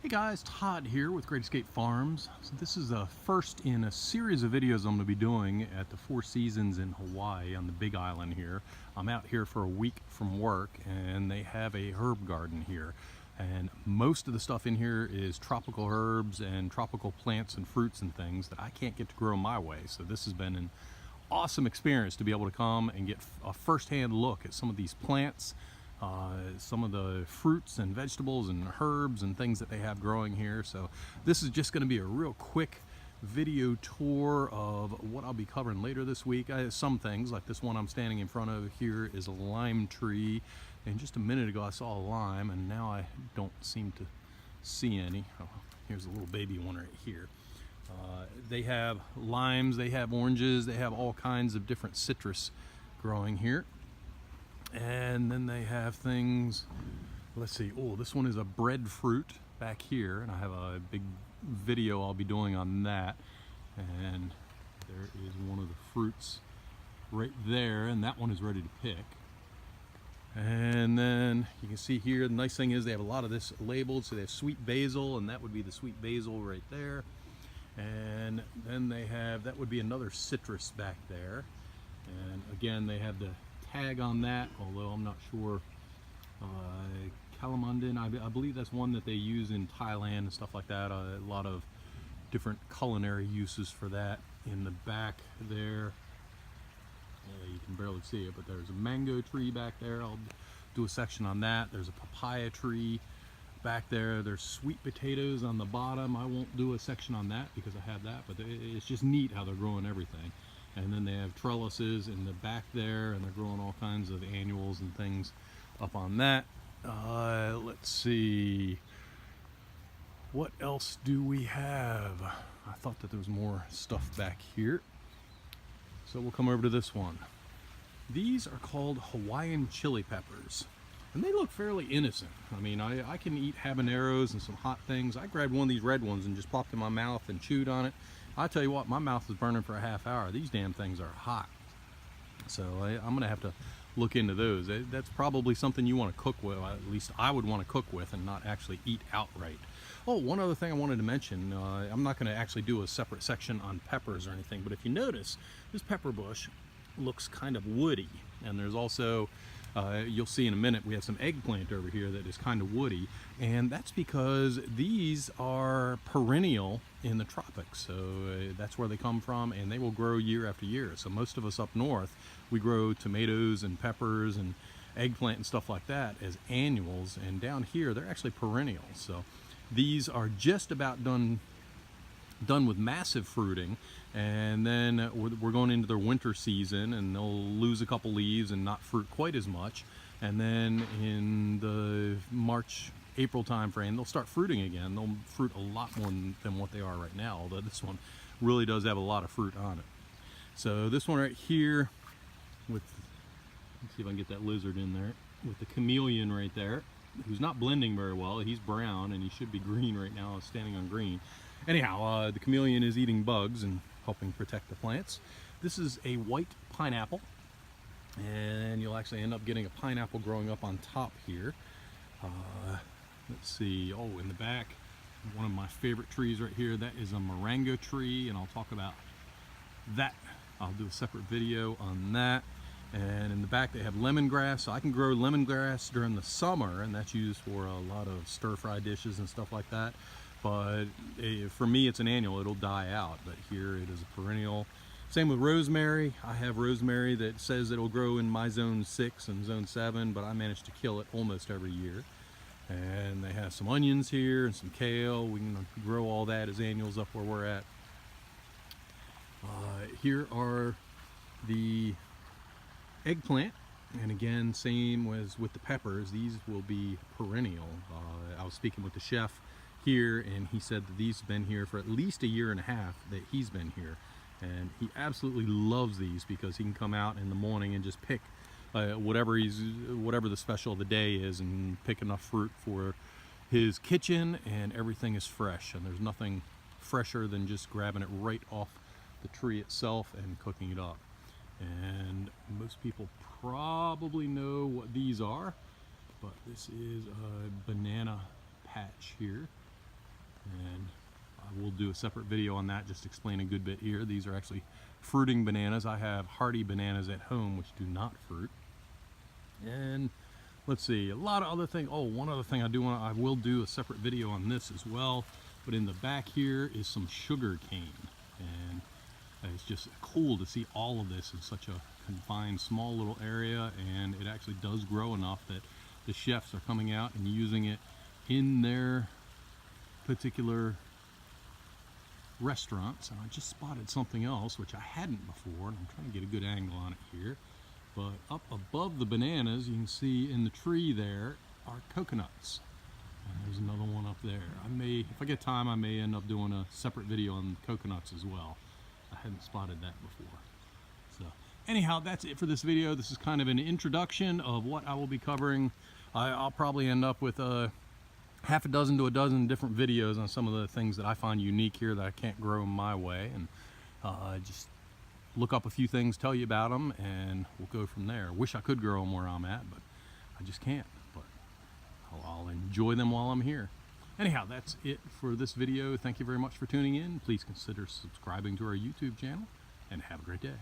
Hey guys, Todd here with Great Escape Farms. So this is the first in a series of videos I'm going to be doing at the Four Seasons in Hawaii on the Big Island here. I'm out here for a week from work and they have a herb garden here. And most of the stuff in here is tropical herbs and tropical plants and fruits and things that I can't get to grow my way. So this has been an awesome experience to be able to come and get a first-hand look at some of these plants, some of the fruits and vegetables and herbs and things that they have growing here. So this is just going to be a real quick video tour of what I'll be covering later this week. Some things like this one I'm standing in front of here is a lime tree, and just a minute ago I saw a lime and now I don't seem to see any. Oh, here's a little baby one right here. They have limes, they have oranges, they have all kinds of different citrus growing here. And then they have things, let's see, oh, this one is a breadfruit back here, and I have a big video I'll be doing on that. And there is one of the fruits right there, and that one is ready to pick. And then you can see here, the nice thing is they have a lot of this labeled, so they have sweet basil, and that would be the sweet basil right there. And then they have, that would be another citrus back there. And again, they have the tag on that, although I'm not sure. Calamandan, I believe that's one that they use in Thailand and stuff like that. A lot of different culinary uses for that. In the back there, you can barely see it, but there's a mango tree back there. I'll do a section on that. There's a papaya tree back there. There's sweet potatoes on the bottom. I won't do a section on that because I have that, but it's just neat how they're growing everything. And then they have trellises in the back there, and they're growing all kinds of annuals and things up on that. Let's see, what else do we have? I thought that there was more stuff back here, so we'll come over to this one. These are called Hawaiian chili peppers, and they look fairly innocent. I mean, I can eat habaneros and some hot things. I grabbed one of these red ones and just popped in my mouth and chewed on it. I tell you what, my mouth is burning for a half hour. These damn things are hot. So I'm gonna have to look into those. That's probably something you want to cook with. At least I would want to cook with and not actually eat outright. Oh, one other thing I wanted to mention. I'm not gonna actually do a separate section on peppers or anything, but if you notice, this pepper bush looks kind of woody. And there's also, you'll see in a minute, we have some eggplant over here that is kind of woody, and that's because these are perennial in the tropics. So that's where they come from, and they will grow year after year. So most of us up north, we grow tomatoes and peppers and eggplant and stuff like that as annuals, and down here they're actually perennial. So these are just about done with massive fruiting, and then we're going into their winter season, and they'll lose a couple leaves and not fruit quite as much, and then in the March-April time frame they'll start fruiting again. They'll fruit a lot more than what they are right now, although this one really does have a lot of fruit on it. So this one right here with, let's see if I can get that lizard in there, with the chameleon right there, who's not blending very well. He's brown and he should be green right now, standing on green. Anyhow, the chameleon is eating bugs and helping protect the plants. This is a white pineapple, and you'll actually end up getting a pineapple growing up on top here. Let's see, oh, in the back, one of my favorite trees right here, that is a moringa tree, and I'll talk about that. I'll do a separate video on that. And in the back they have lemongrass. So I can grow lemongrass during the summer, and that's used for a lot of stir-fry dishes and stuff like that. But for me, it's an annual. It'll die out, but here it is a perennial. Same with rosemary. I have rosemary that says it'll grow in my zone 6 and zone 7, but I manage to kill it almost every year. And they have some onions here and some kale. We can grow all that as annuals up where we're at. Here are the eggplant, and again, same as with the peppers, these will be perennial. I was speaking with the chef here, and he said that these have been here for at least a year and a half that he's been here, and he absolutely loves these because he can come out in the morning and just pick whatever the special of the day is, and pick enough fruit for his kitchen, and everything is fresh, and there's nothing fresher than just grabbing it right off the tree itself and cooking it up. And most people probably know what these are, but this is a banana patch here. and I will do a separate video on that, just explain a good bit here. These are actually fruiting bananas. I have hardy bananas at home which do not fruit. And let's see, a lot of other things. Oh, one other thing I will do a separate video on this as well. But in the back here is some sugar cane, and it's just cool to see all of this in such a confined small little area, and it actually does grow enough that the chefs are coming out and using it in their particular restaurants. And I just spotted something else which I hadn't before, and I'm trying to get a good angle on it here. But up above the bananas, you can see in the tree there are coconuts. And there's another one up there. If I get time, I may end up doing a separate video on coconuts as well. I hadn't spotted that before. So anyhow, that's it for this video. This is kind of an introduction of what I will be covering. I'll probably end up with half a dozen to a dozen different videos on some of the things that I find unique here that I can't grow my way, and just look up a few things, tell you about them, and we'll go from there. Wish I could grow them where I'm at, but I just can't. But I'll enjoy them while I'm here. Anyhow, that's it for this video. Thank you very much for tuning in. Please consider subscribing to our YouTube channel, and have a great day.